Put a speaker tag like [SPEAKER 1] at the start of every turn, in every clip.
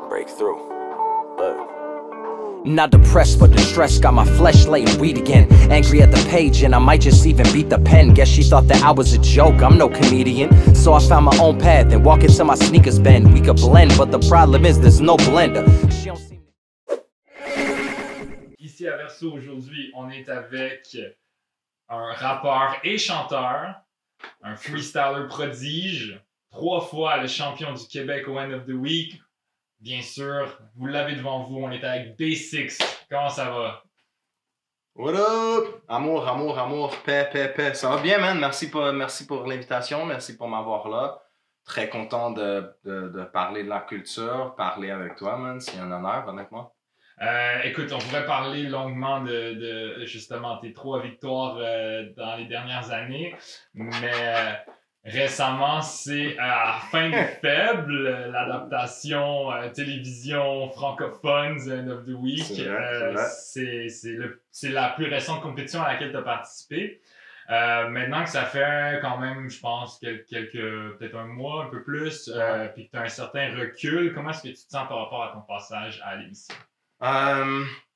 [SPEAKER 1] Breakthrough. Not depressed but distressed, got my flesh laying weed again. Angry at the page and I might just even beat the pen. Guess she thought that I was a joke, I'm no comedian. So I found my own path and walk into my sneakers bend. We could blend but the problem is there's no blender.
[SPEAKER 2] Ici à Verso aujourd'hui, on est avec un rappeur et chanteur, un freestyler prodige, 3 fois le champion du Québec au End of the Week. Bien sûr, vous l'avez devant vous, on est avec B6. Comment ça va?
[SPEAKER 3] What up? Amour, paix. Ça va bien, man? Merci pour l'invitation, merci pour m'avoir là. Très content de parler de la culture, parler avec toi, man. C'est un honneur, honnêtement.
[SPEAKER 2] Écoute, on pourrait parler longuement de justement tes 3 victoires dans les dernières années, mais récemment, c'est à fin de faible, l'adaptation télévision francophone du End of the Week. C'est la plus récente compétition à laquelle tu as participé. Maintenant que ça fait quand même, je pense, peut-être un mois, un peu plus, puis que tu as un certain recul, comment est-ce que tu te sens par rapport à ton passage à l'émission?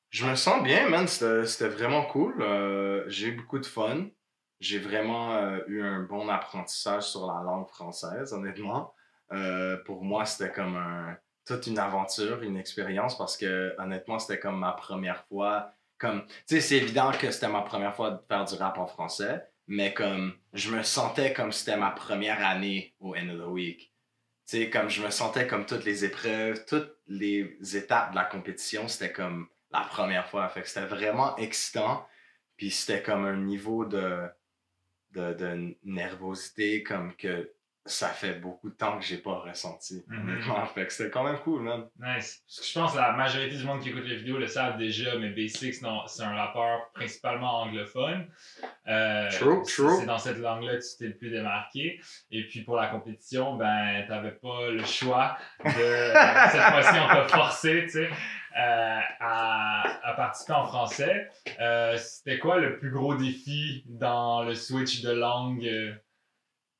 [SPEAKER 3] Je me sens bien, man. C'était vraiment cool. J'ai eu beaucoup de fun. J'ai vraiment eu un bon apprentissage sur la langue française, honnêtement. Pour moi, c'était comme toute une aventure, une expérience, parce que, honnêtement, c'était comme ma première fois. Tu sais, c'est évident que c'était ma première fois de faire du rap en français, mais comme, je me sentais comme c'était ma première année au End of the Week. Tu sais, comme je me sentais comme toutes les épreuves, toutes les étapes de la compétition, c'était comme la première fois. Fait que c'était vraiment excitant. Puis c'était comme un niveau de nervosité comme que ça fait beaucoup de temps que j'ai pas ressenti. Fait que c'était quand même cool, man.
[SPEAKER 2] Nice. Je pense que la majorité du monde qui écoute les vidéos le savent déjà, mais B6, c'est un rappeur principalement anglophone.
[SPEAKER 3] True.
[SPEAKER 2] C'est dans cette langue-là que tu t'es le plus démarqué. Et puis pour la compétition, ben, t'avais pas le choix cette fois-ci, on t'a forcé, tu sais, à participer en français. C'était quoi le plus gros défi dans le switch de langue?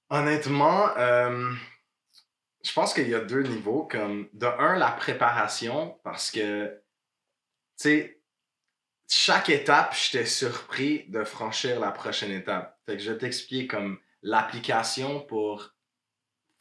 [SPEAKER 3] Honnêtement, je pense qu'il y a 2 niveaux. Comme, de un, la préparation, parce que, tu sais, chaque étape, j'étais surpris de franchir la prochaine étape. Fait que je vais t'expliquer comme l'application pour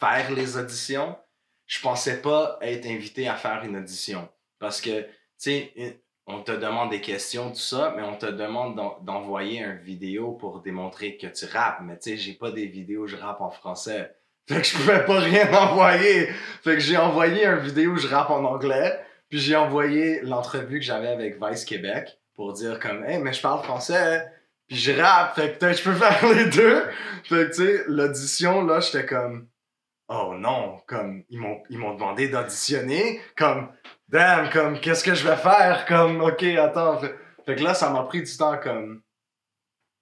[SPEAKER 3] faire les auditions. Je pensais pas être invité à faire une audition. Parce que, tu sais, on te demande des questions, tout ça, mais on te demande d'envoyer une vidéo pour démontrer que tu rappes. Mais tu sais, j'ai pas des vidéos où je rappe en français. Fait que je pouvais pas rien envoyer. Fait que j'ai envoyé une vidéo où je rappe en anglais. Puis j'ai envoyé l'entrevue que j'avais avec Vice Québec pour dire comme « Hey, mais je parle français, puis je rappe. Fait que peut-être je peux faire les deux. » Fait que tu sais, l'audition, là, j'étais comme « Oh non, comme ils m'ont demandé d'auditionner. Comme damn, comme qu'est-ce que je vais faire? Comme ok, attends. » Fait que là, ça m'a pris du temps comme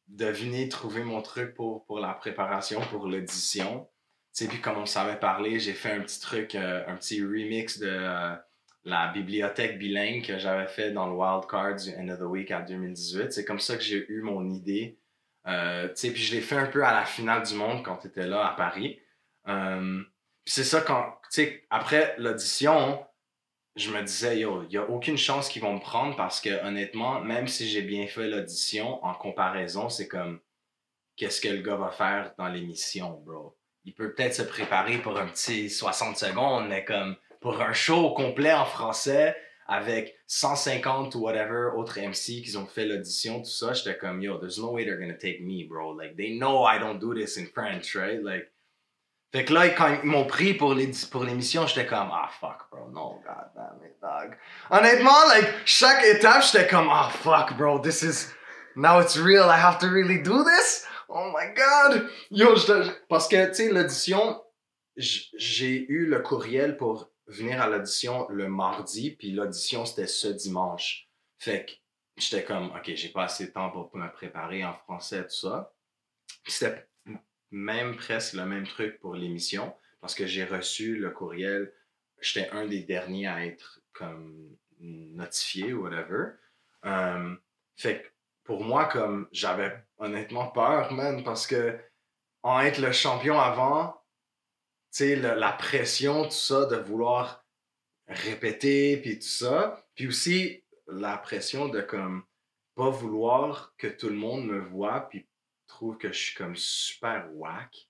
[SPEAKER 3] de venir trouver mon truc pour la préparation, pour l'audition. Tu sais, puis comme on savait parler, j'ai fait un petit truc, un petit remix de la bibliothèque bilingue que j'avais fait dans le wildcard du End of the Week en 2018. C'est comme ça que j'ai eu mon idée. Tu sais, puis je l'ai fait un peu à la finale du monde quand tu étais là à Paris. Puis c'est ça, quand, tu sais, après l'audition, je me disais, yo, il n'y a aucune chance qu'ils vont me prendre parce que, honnêtement, même si j'ai bien fait l'audition, en comparaison, c'est comme, qu'est-ce que le gars va faire dans l'émission, bro? Il peut peut-être se préparer pour un petit 60 secondes, mais comme, pour un show complet en français, avec 150 ou whatever autres MC qui ont fait l'audition, tout ça, j'étais comme, yo, there's no way they're gonna take me, bro. Like, they know I don't do this in French, right? Like, fait que là, quand ils m'ont pris pour l'émission, j'étais comme, ah, fuck, bro, no, god damn it, dog. Honnêtement, like, chaque étape, j'étais comme, ah, fuck, bro, this is, now it's real, I have to really do this? Oh my god! Yo, parce que, tu sais, l'audition, j'ai eu le courriel pour venir à l'audition le mardi, puis l'audition, c'était ce dimanche. Fait que j'étais comme, ok, j'ai pas assez de temps pour me préparer en français, tout ça. Puis c'était même presque le même truc pour l'émission, parce que j'ai reçu le courriel, j'étais un des derniers à être comme notifié ou whatever. Fait que pour moi, comme j'avais honnêtement peur, man, parce que en être le champion avant, tu sais, la pression, tout ça, de vouloir répéter, puis tout ça. Puis aussi, la pression de comme pas vouloir que tout le monde me voit, puis trouve que je suis comme super whack.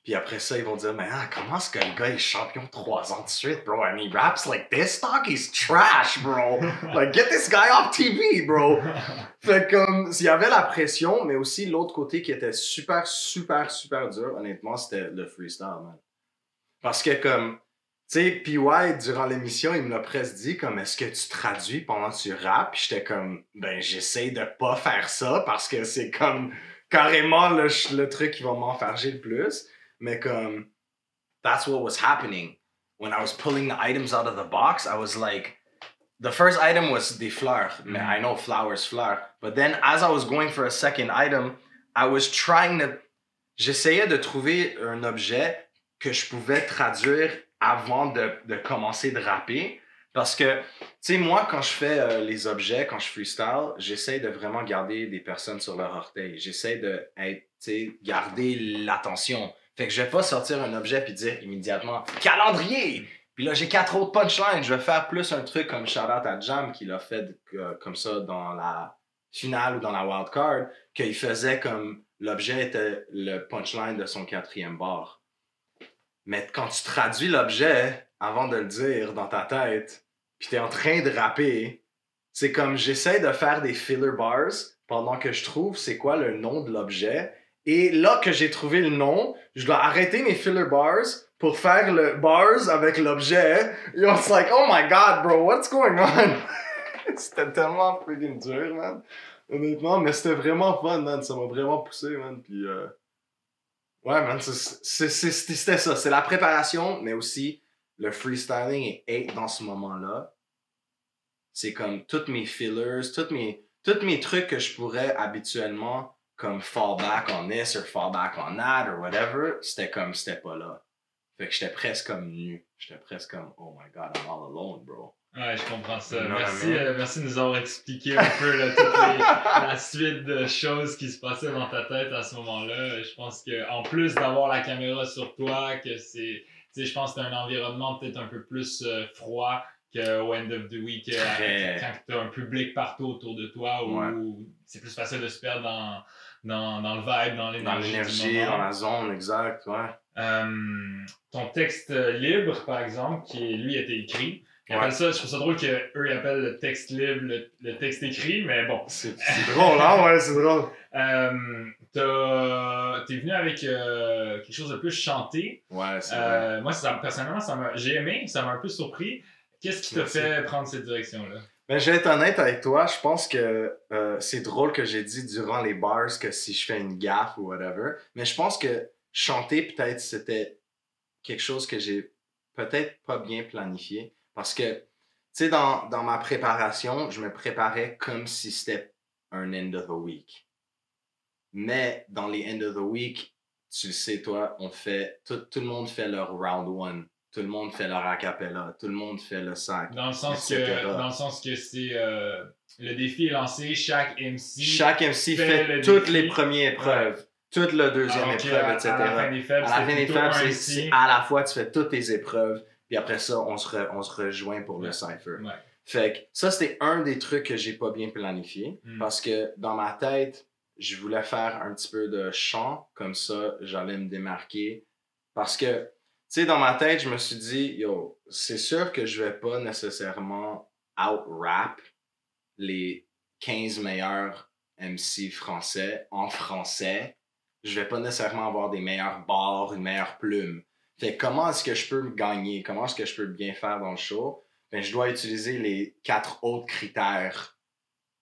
[SPEAKER 3] Puis après ça, ils vont dire, mais comment est-ce que le gars est champion 3 ans de suite, bro? And he raps like this, dog, he's trash, bro. Like, get this guy off TV, bro. Fait comme, il y avait la pression, mais aussi l'autre côté qui était super, super, super dur, honnêtement, c'était le freestyle, man. Parce que comme, tu sais, PY, durant l'émission, il me l'a presque dit, comme, est-ce que tu traduis pendant que tu rappes? Puis j'étais comme, ben, j'essaie de pas faire ça parce que c'est comme, carrément le truc qui va m'enfarger le plus. Mais comme, that's what was happening. When I was pulling the items out of the box, I was like, the first item was des fleurs. Mais I know flowers, fleurs. But then as I was going for a second item, I was trying to... J'essayais de trouver un objet que je pouvais traduire avant de commencer de rapper. Parce que, tu sais, moi, quand je fais les objets, quand je freestyle, j'essaie de vraiment garder des personnes sur leur orteil. J'essaie de être, tu sais, garder l'attention. Fait que je vais pas sortir un objet puis dire immédiatement « Calendrier! » Puis là, j'ai 4 autres punchlines. Je vais faire plus un truc comme shout-out à Jam qui l'a fait comme ça dans la finale ou dans la wildcard, qu'il faisait comme l'objet était le punchline de son 4e bar. Mais quand tu traduis l'objet avant de le dire dans ta tête, puis t'es en train de rapper, c'est comme j'essaie de faire des filler bars pendant que je trouve c'est quoi le nom de l'objet. Et là que j'ai trouvé le nom, je dois arrêter mes filler bars pour faire le bars avec l'objet. Et on se like, oh my god, bro, what's going on? C'était tellement freaking dur, man. Honnêtement, mais c'était vraiment fun, man. Ça m'a vraiment poussé, man. Puis, ouais, man, c'était ça. C'est la préparation, mais aussi le freestyling et être dans ce moment-là. C'est comme toutes mes fillers, tous mes trucs que je pourrais habituellement comme fall back on this or fall back on that or whatever, c'était pas là. Fait que j'étais presque comme nu. J'étais presque comme, oh my god, I'm all alone, bro.
[SPEAKER 2] Ouais, je comprends ça.
[SPEAKER 3] You know
[SPEAKER 2] Merci de nous avoir expliqué un peu là, toute la suite de choses qui se passaient dans ta tête à ce moment-là. Je pense qu'en plus d'avoir la caméra sur toi, que c'est, tu sais, je pense que c'est un environnement peut-être un peu plus froid qu'au end of the week, quand tu as un public partout autour de toi, où c'est plus facile de se perdre dans le vibe, dans l'énergie.
[SPEAKER 3] Dans l'énergie, dans la zone, exact, ouais.
[SPEAKER 2] Ton texte libre, par exemple, qui lui a été écrit, ils appellent ça, je trouve ça drôle qu'eux ils appellent le texte libre le texte écrit, mais bon.
[SPEAKER 3] C'est drôle, hein? Ouais, c'est drôle.
[SPEAKER 2] T'es venu avec quelque chose de plus chanté.
[SPEAKER 3] Ouais, c'est vrai.
[SPEAKER 2] Moi, personnellement, j'ai aimé, ça m'a un peu surpris. Qu'est-ce qui t'a fait prendre cette direction-là?
[SPEAKER 3] Ben, je vais être honnête avec toi, je pense que c'est drôle que j'ai dit durant les bars que si je fais une gaffe ou whatever, mais je pense que chanter, peut-être, c'était quelque chose que j'ai peut-être pas bien planifié. Parce que, tu sais, dans ma préparation, je me préparais comme si c'était un end of the week. Mais dans les end of the week, tu le sais, toi, tout le monde fait leur round one. Tout le monde fait leur acapella. Tout le monde fait le sac.
[SPEAKER 2] Dans le sens que c'est le défi est lancé, chaque MC
[SPEAKER 3] fait toutes les premières épreuves. Ouais. Toute la deuxième épreuve, etc. À la fin des faibles, c'est à la fois, tu fais toutes tes épreuves. Puis après ça, on se rejoint pour le cypher. Ouais. Fait que ça, c'était un des trucs que j'ai pas bien planifié. Parce que dans ma tête, je voulais faire un petit peu de chant. Comme ça, j'allais me démarquer. Parce que, tu sais, dans ma tête, je me suis dit, yo, c'est sûr que je vais pas nécessairement out-rap les 15 meilleurs MC français en français. Je vais pas nécessairement avoir des meilleurs bars, une meilleure plume. Fait comment est-ce que je peux me gagner? Comment est-ce que je peux bien faire dans le show? Ben, je dois utiliser les 4 autres critères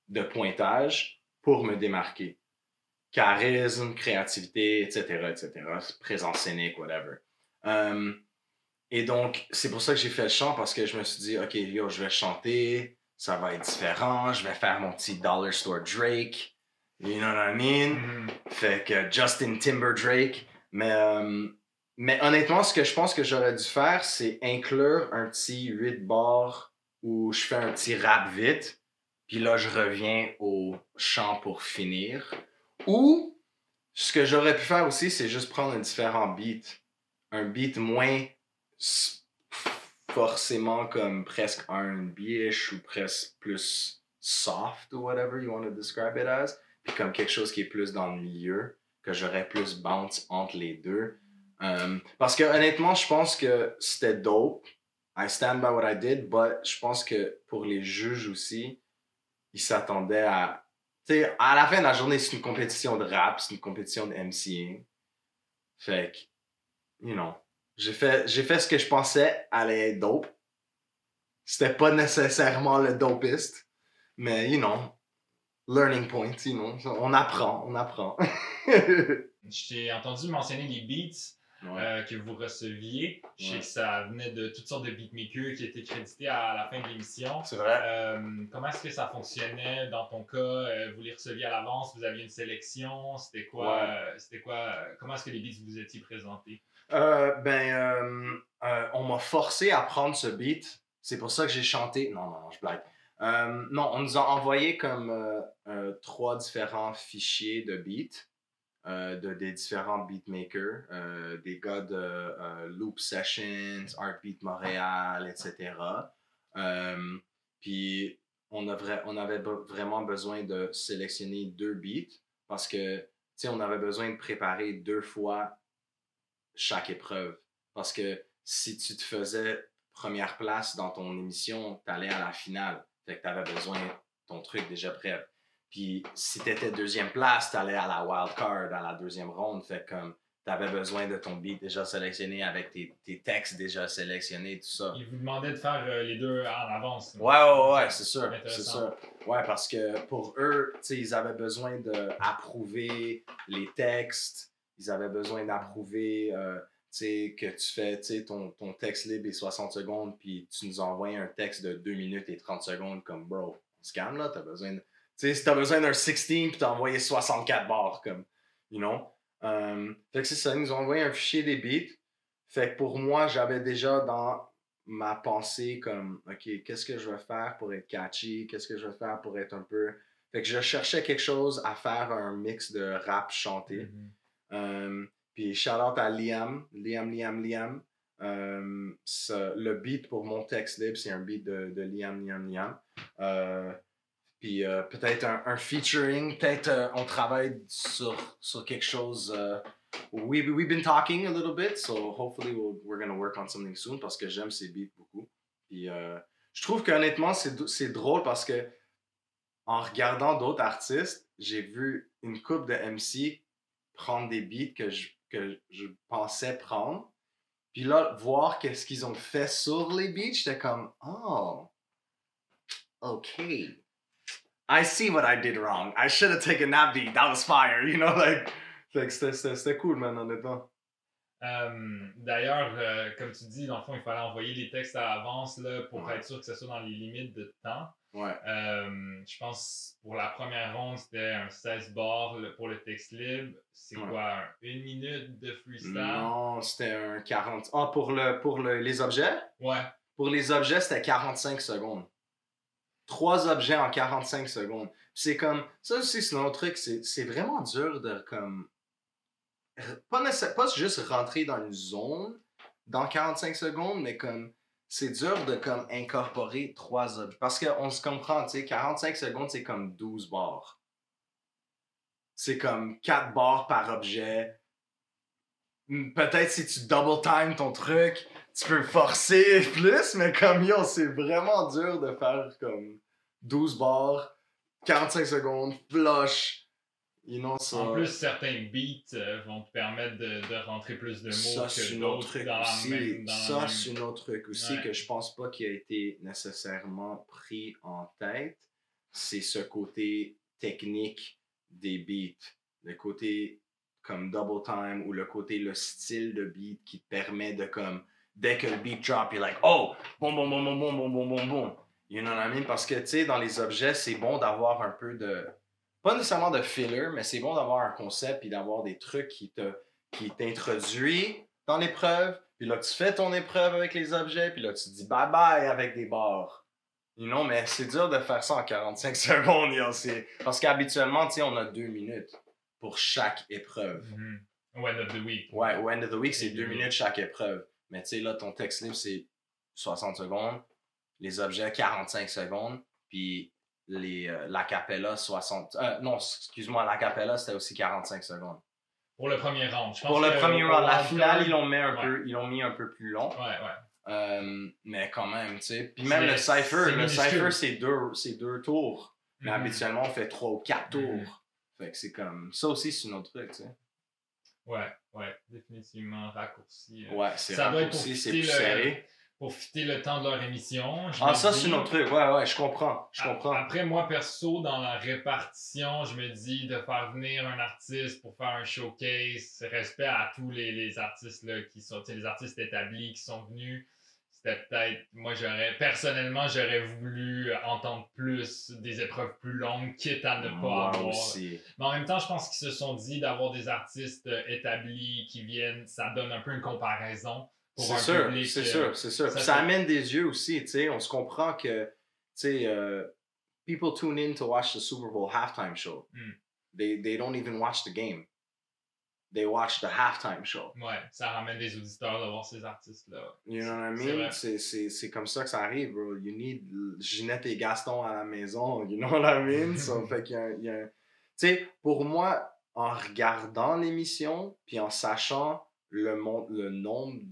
[SPEAKER 3] de pointage pour me démarquer. Charisme, créativité, etc., présence scénique, whatever. Et donc, c'est pour ça que j'ai fait le chant, parce que je me suis dit, OK, yo, je vais chanter, ça va être différent, je vais faire mon petit Dollar Store Drake, you know what I mean? Fait que Justin Timber Drake, mais honnêtement, ce que je pense que j'aurais dû faire, c'est inclure un petit 8 bars où je fais un petit rap vite, puis là, je reviens au chant pour finir. Ou, ce que j'aurais pu faire aussi, c'est juste prendre un différent beat. Un beat moins forcément comme presque R&B-ish ou presque plus soft ou whatever you want to describe it as. Puis comme quelque chose qui est plus dans le milieu, que j'aurais plus bounce entre les deux. Parce que honnêtement, je pense que c'était dope. I stand by what I did, but je pense que pour les juges aussi, ils s'attendaient à... Tu sais, à la fin de la journée, c'est une compétition de rap, c'est une compétition de MCing. Fait que, you know, j'ai fait ce que je pensais allait être dope. C'était pas nécessairement le dopest, mais, you know, learning point, you know, on apprend.
[SPEAKER 2] Je t'ai entendu mentionner les beats que vous receviez. Je sais que ça venait de toutes sortes de beatmakers qui étaient crédités à la fin de l'émission.
[SPEAKER 3] C'est vrai.
[SPEAKER 2] Comment est-ce que ça fonctionnait dans ton cas? Vous les receviez à l'avance? Vous aviez une sélection? C'était quoi? Comment est-ce que les beats vous étiez présentés?
[SPEAKER 3] On m'a forcé à prendre ce beat. C'est pour ça que j'ai chanté. Non, je blague. Non, on nous a envoyé comme 3 différents fichiers de beats. Des différents beatmakers, des gars de Loop Sessions, Artbeat Montréal, etc. Puis on avait vraiment besoin de sélectionner 2 beats parce que on avait besoin de préparer 2 fois chaque épreuve. Parce que si tu te faisais première place dans ton émission, tu allais à la finale. Fait que tu avais besoin de ton truc déjà prêt. Puis si t'étais 2e place, t'allais à la wild card, à la 2e ronde. Fait comme t'avais besoin de ton beat déjà sélectionné avec tes textes déjà sélectionnés, tout ça.
[SPEAKER 2] Ils vous demandaient de faire les 2 en avance.
[SPEAKER 3] Ouais, c'est sûr. Ouais, parce que pour eux, ils avaient besoin d'approuver les textes. Ils avaient besoin d'approuver que tu fais ton texte libre et 60 secondes, puis tu nous envoies un texte de 2 minutes et 30 secondes comme bro, on se calme là, t'as besoin de... si t'as besoin d'un 16 puis t'as envoyé 64 bars, comme, you know. Fait que c'est ça, ils nous ont envoyé un fichier des beats. Fait que pour moi, j'avais déjà dans ma pensée comme, OK, qu'est-ce que je vais faire pour être catchy? Qu'est-ce que je vais faire pour être un peu... Fait que je cherchais quelque chose à faire un mix de rap chanté. Puis shout out à Liam. Le beat pour mon texte libre, c'est un beat de Liam. Puis peut-être un featuring, peut-être on travaille sur quelque chose. We've been talking a little bit, so hopefully we're gonna work on something soon parce que j'aime ces beats beaucoup. Puis je trouve qu'honnêtement, c'est drôle parce que en regardant d'autres artistes, j'ai vu une couple de MC prendre des beats que je pensais prendre. Puis là, voir qu'est-ce qu'ils ont fait sur les beats, j'étais comme, oh, OK. I see what I did wrong. I should have taken that beat. That was fire, you know, like c'était cool, man, honnêtement.
[SPEAKER 2] D'ailleurs, comme tu dis, dans le fond, il fallait envoyer les textes à l'avance là, pour être sûr que ce soit dans les limites de temps.
[SPEAKER 3] Ouais.
[SPEAKER 2] Je pense pour la première ronde, c'était un 16 bars pour le texte libre. C'est quoi, 1 minute de freestyle?
[SPEAKER 3] Non, c'était un 40. Ah, pour les objets?
[SPEAKER 2] Ouais.
[SPEAKER 3] Pour les objets, c'était 45 secondes. 3 objets en 45 secondes. C'est comme, ça aussi, c'est un autre truc, c'est vraiment dur de comme, pas juste rentrer dans une zone dans 45 secondes, mais comme, c'est dur de comme incorporer 3 objets. Parce qu'on se comprend, tu sais, 45 secondes, c'est comme 12 bars. C'est comme 4 bars par objet. Peut-être si tu double time ton truc, tu peux forcer plus, mais comme yo, c'est vraiment dur de faire comme 12 bars, 45 secondes, flush. You know, ça...
[SPEAKER 2] En plus, certains beats vont te permettre de rentrer plus de mots que d'autres dans la même...
[SPEAKER 3] Ça, c'est un autre truc aussi que je pense pas qu'il a été nécessairement pris en tête. C'est ce côté technique des beats. Le côté comme double time ou le style de beat qui te permet de comme... Dès que le beat drop, you're like, oh, boum, boum, boum, boum, boum, boum, boum, boum, boum. You know what I mean? Parce que, tu sais, dans les objets, c'est bon d'avoir un peu de... Pas nécessairement de filler, mais c'est bon d'avoir un concept puis d'avoir des trucs qui t'introduisent dans l'épreuve. Puis là, tu fais ton épreuve avec les objets. Puis là, tu te dis bye-bye avec des barres. You know, mais c'est dur de faire ça en 45 secondes. Yo, parce qu'habituellement, tu sais, on a 2 minutes pour chaque épreuve.
[SPEAKER 2] Au end of the week.
[SPEAKER 3] Ouais, au end of the week, c'est 2 minutes chaque épreuve. Mais tu sais, là, ton texte libre, c'est 60 secondes, les objets 45 secondes, puis l'acapella 60... non, excuse-moi, l'acapella c'était aussi 45 secondes.
[SPEAKER 2] Pour le premier round.
[SPEAKER 3] Pour le premier round. La finale, ils l'ont mis un peu plus long. Mais quand même, tu sais. Puis même le Cypher, c'est deux tours. Mais habituellement, on fait 3 ou 4 tours. Fait que c'est comme... Ça aussi, c'est une autre truc, tu sais.
[SPEAKER 2] Ouais, définitivement raccourci.
[SPEAKER 3] Ouais, c'est raccourci, c'est plus serré.
[SPEAKER 2] Pour fitter le temps de leur émission.
[SPEAKER 3] Ça, c'est un autre truc. Ouais, je comprends.
[SPEAKER 2] Après, moi, perso, dans la répartition, je me dis de faire venir un artiste pour faire un showcase, respect à tous les artistes là, qui sont, les artistes établis qui sont venus. C'était peut-être, moi, personnellement, j'aurais voulu entendre plus des épreuves plus longues, quitte à ne pas avoir.
[SPEAKER 3] Aussi.
[SPEAKER 2] Mais en même temps, je pense qu'ils se sont dit d'avoir des artistes établis qui viennent, ça donne un peu une comparaison.
[SPEAKER 3] C'est sûr. Ça amène des yeux aussi, tu sais. On se comprend que, tu sais, people tune in to watch the Super Bowl halftime show. They don't even watch the game. They watch the halftime show.
[SPEAKER 2] Ouais, ça ramène des auditeurs de voir ces artistes-là.
[SPEAKER 3] You know what I mean? C'est comme ça que ça arrive, bro. You need Ginette et Gaston à la maison. You know what I mean? So, fait qu'il y a tu sais, pour moi, en regardant l'émission, puis en sachant le nombre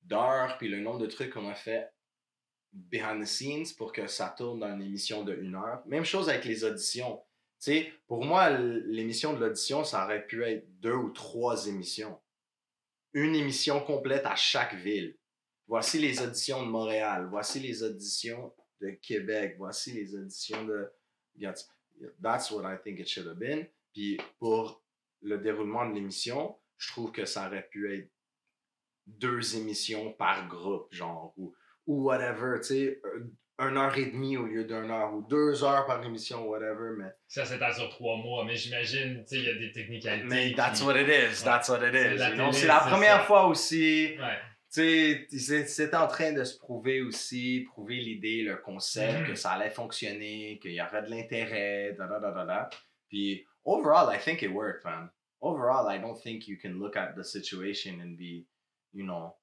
[SPEAKER 3] d'heures puis le nombre de trucs qu'on a fait behind the scenes pour que ça tourne dans une émission de 1 heure. Même chose avec les auditions. Tu sais, pour moi, l'émission de l'audition, ça aurait pu être 2 ou 3 émissions. Une émission complète à chaque ville. Voici les auditions de Montréal. Voici les auditions de Québec. Voici les auditions de... That's what I think it should have been. Puis pour le déroulement de l'émission, je trouve que ça aurait pu être 2 émissions par groupe, genre, ou whatever, tu sais, 1h30 au lieu d'1 heure, ou 2 heures par émission, whatever, mais...
[SPEAKER 2] Ça s'étale sur 3 mois, mais j'imagine, tu sais, il y a des technicalités.
[SPEAKER 3] Mais that's what it is. C'est la première fois aussi. Tu sais, c'était en train de se prouver l'idée, le concept, que ça allait fonctionner, qu'il y aurait de l'intérêt, Puis, overall, I think it worked, man. Overall, I don't think you can look at the situation and be, you know,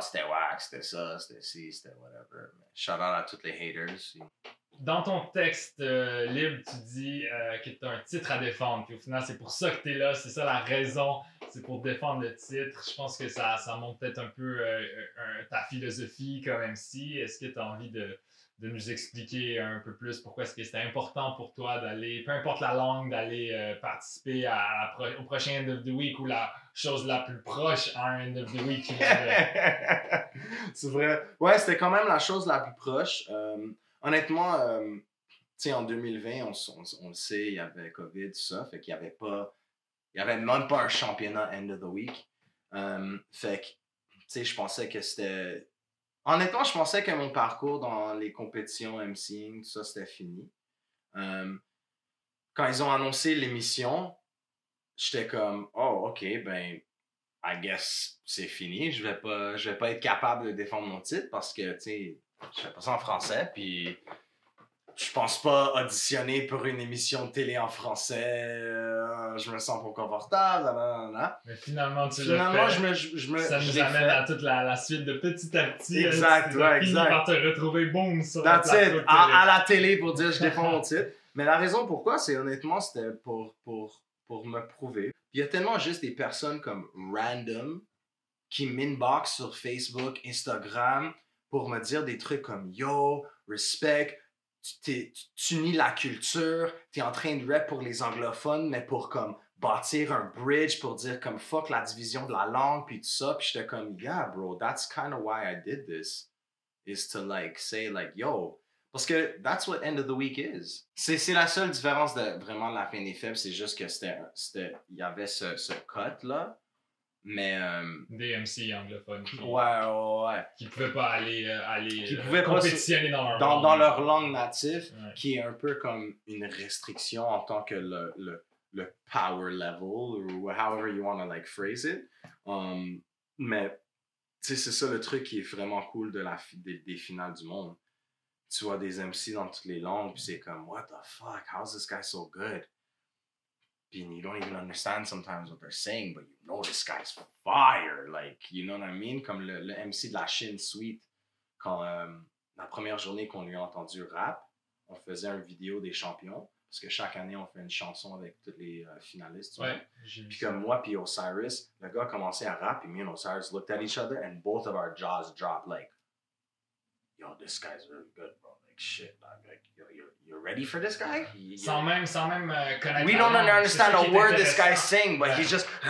[SPEAKER 3] c'était wack, c'était ça, c'était ci, c'était whatever. Shout out à tous les haters.
[SPEAKER 2] Dans ton texte libre, tu dis que tu as un titre à défendre. Puis au final, c'est pour ça que tu es là. C'est ça la raison. C'est pour défendre le titre. Je pense que ça montre peut-être un peu ta philosophie comme MC. Est-ce que tu as envie de nous expliquer un peu plus pourquoi est-ce que c'était important pour toi d'aller, peu importe la langue, d'aller participer au prochain End of the Week ou la chose la plus proche à un End of the Week?
[SPEAKER 3] C'est vrai. Ouais, c'était quand même la chose la plus proche. Honnêtement, tu sais, en 2020, on le sait, il y avait COVID, tout ça, fait qu'il y avait même pas un championnat End of the Week. Fait que, tu sais, je pensais que c'était... Honnêtement, je pensais que mon parcours dans les compétitions MCing, tout ça, c'était fini. Quand ils ont annoncé l'émission, j'étais comme, oh, ok, ben, I guess c'est fini. Je vais pas être capable de défendre mon titre parce que, tu sais, je fais pas ça en français, puis je pense pas auditionner pour une émission de télé en français. Je me sens pas confortable.
[SPEAKER 2] Mais finalement,
[SPEAKER 3] je
[SPEAKER 2] me ça nous amène à toute la suite de petit à petit.
[SPEAKER 3] Exact, ouais,
[SPEAKER 2] exact. Par te retrouver, boum, sur
[SPEAKER 3] la plateau à la télé pour dire je défends mon titre. Mais la raison pourquoi, c'est honnêtement, c'était pour me prouver. Il y a tellement juste des personnes comme random qui m'inbox sur Facebook, Instagram pour me dire des trucs comme yo, respect. Tu nies la culture, t'es en train de rap pour les anglophones, mais pour comme bâtir un bridge pour dire comme fuck la division de la langue puis tout ça, puis j'étais comme yeah bro, that's kind of why I did this, is to like say like yo, parce que that's what End of the Week is. C'est la seule différence vraiment de la fin des faibles, c'est juste que il y avait ce cut là. Mais
[SPEAKER 2] des MC anglophones qui
[SPEAKER 3] pouvaient
[SPEAKER 2] pas aller compétitionner
[SPEAKER 3] dans leur langue native, qui est un peu comme une restriction en tant que le power level ou however you want to like phrase it. Mais tu sais, c'est ça le truc qui est vraiment cool des finales du monde. Tu vois des MC dans toutes les langues, puis c'est comme what the fuck, how's this guy so good? Puis you don't even understand sometimes what they're saying, but you know this guy's fire. Like, you know what I mean? Comme le MC de la Chine Sweet, quand la première journée qu'on lui a entendu rap, on faisait une vidéo des champions. Parce que chaque année, on fait une chanson avec tous les finalistes.
[SPEAKER 2] Ouais,
[SPEAKER 3] puis comme moi puis Osiris, le gars a commencé à rap, et me and Osiris looked at each other, and both of our jaws dropped like, yo, this guy's really good, bro. Like, shit, like, you're ready for this guy?
[SPEAKER 2] Sans même connaître.
[SPEAKER 3] We don't understand a word this guy's saying, but
[SPEAKER 2] Ouais.
[SPEAKER 3] he's just...
[SPEAKER 2] Les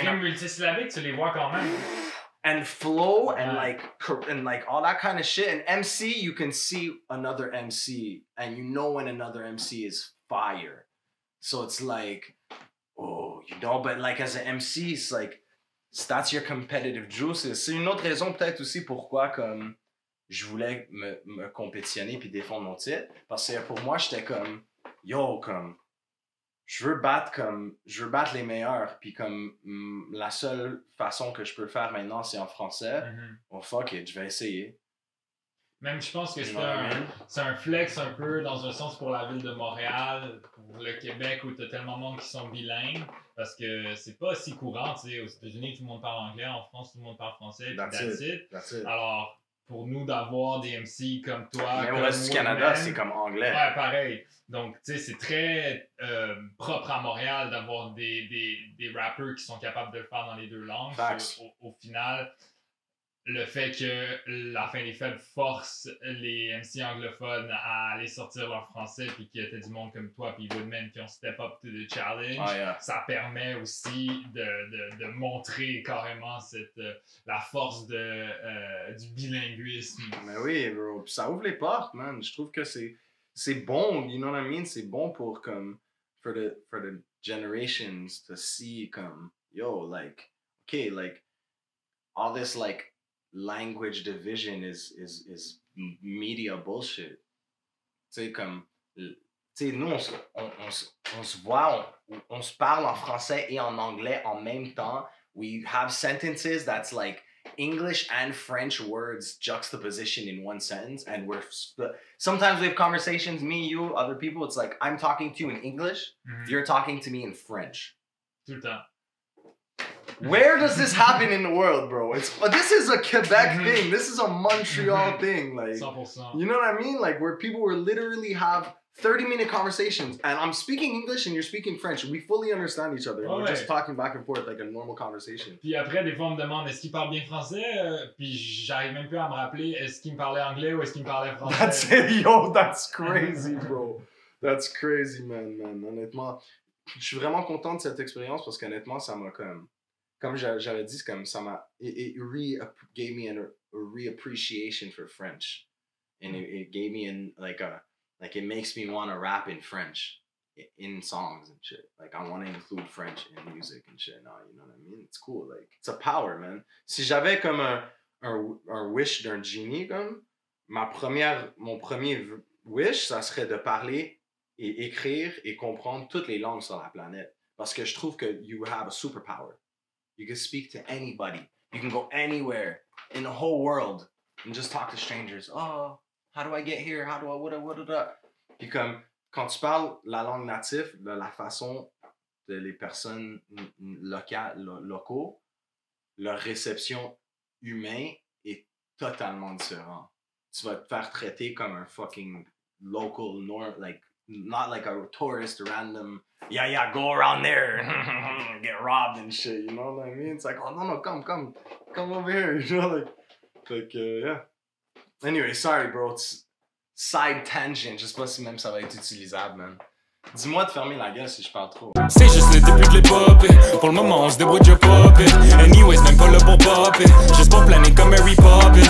[SPEAKER 2] rimes multisyllabiques, tu les vois quand même.
[SPEAKER 3] And flow and
[SPEAKER 2] Ouais.
[SPEAKER 3] like all that kind of shit. And MC, you can see another MC, and you know when another MC is fire. So it's like, oh, you know, but like as an MC, it's like, that's your competitive juice. C'est une autre raison peut-être aussi pourquoi comme je voulais me compétitionner puis défendre mon titre. Parce que pour moi, j'étais comme, yo, comme, je veux battre les meilleurs. Puis comme, la seule façon que je peux le faire maintenant, c'est en français. Oh, fuck it, je vais essayer.
[SPEAKER 2] Même je pense que
[SPEAKER 3] You know what I mean?
[SPEAKER 2] c'est un flex un peu dans un sens pour la ville de Montréal, pour le Québec où t'as tellement de monde qui sont bilingues, parce que c'est pas si courant, tu sais, aux États-Unis tout le monde parle anglais, en France tout le monde parle français, puis that's it.
[SPEAKER 3] That's it.
[SPEAKER 2] Alors pour nous d'avoir des MC comme toi,
[SPEAKER 3] Même
[SPEAKER 2] comme
[SPEAKER 3] au reste du Canada,
[SPEAKER 2] Woodman,
[SPEAKER 3] c'est comme anglais.
[SPEAKER 2] ouais, pareil. Donc, tu sais, c'est très propre à Montréal d'avoir des rappeurs qui sont capables de le faire dans les deux langues. Au final, le fait que la fin des fêtes force les MC anglophones à aller sortir leur français, puis qu'il y ait du monde comme toi, puis Woodman qui ont step up to the challenge, ça permet aussi de montrer carrément la force du bilinguisme.
[SPEAKER 3] Mais oui, bro. Puis ça ouvre les portes, man. Je trouve que c'est bon, you know what I mean? C'est bon pour comme for the generations to see comme yo, like, okay, like all this like language division is media bullshit. Tu sais, comme, tu sais, nous, on se voit, on se parle en français et en anglais en même temps. We have sentences that's like English and French words juxtaposition in one sentence, and sometimes we have conversations, me, you, other people, it's like, I'm talking to you in English, you're talking to me in French.
[SPEAKER 2] Tout le temps.
[SPEAKER 3] Where does this happen in the world, bro? This is a Quebec thing. This is a Montreal thing. Like,
[SPEAKER 2] 100%.
[SPEAKER 3] You know what I mean? Like, where people will literally have 30-minute conversations, and I'm speaking English and you're speaking French. We fully understand each other. We're just talking back and forth like a normal conversation.
[SPEAKER 2] Puis après, des fois, on me demande est-ce qu'il parle bien français? Puis j'arrive même plus à me rappeler est-ce qu'il me parlait anglais ou est-ce qu'il me parlait français?
[SPEAKER 3] That's it, yo. That's crazy, bro. That's crazy, man. Honnêtement, je suis vraiment content de cette expérience parce qu'honnêtement, ça m'a comme j'avais dit, comme ça m'a it gave me a reappreciation for French, and it gave me like it makes me want to rap in French in songs and shit. Like I want to include French in music and shit. Now, you know what I mean? It's cool. Like it's a power, man. Si j'avais comme un wish d'un genie, comme mon premier wish, ça serait de parler et écrire et comprendre toutes les langues sur la planète. Parce que je trouve que you have a superpower. You can speak to anybody. You can go anywhere in the whole world and just talk to strangers. Oh, how do I get here? How do I, what? Puis comme, quand tu parles la langue native, de la façon de les personnes locaux, leur réception humaine est totalement différente. Tu vas te faire traiter comme un fucking local, like, not like a tourist, random, yeah, go around there, get robbed and shit, you know what I mean? It's like, oh, no, come over here, you know, like, yeah. Anyway, sorry, bro, it's side tangent, je sais pas si même ça va être utilisable, man. Dis-moi de fermer la gueule si je parle trop.
[SPEAKER 4] C'est juste le début de l'épopée. Pour le moment, on se débrouille déjà pas. Anyways, même pas le bon pop. Juste pour planer comme Mary Poppins.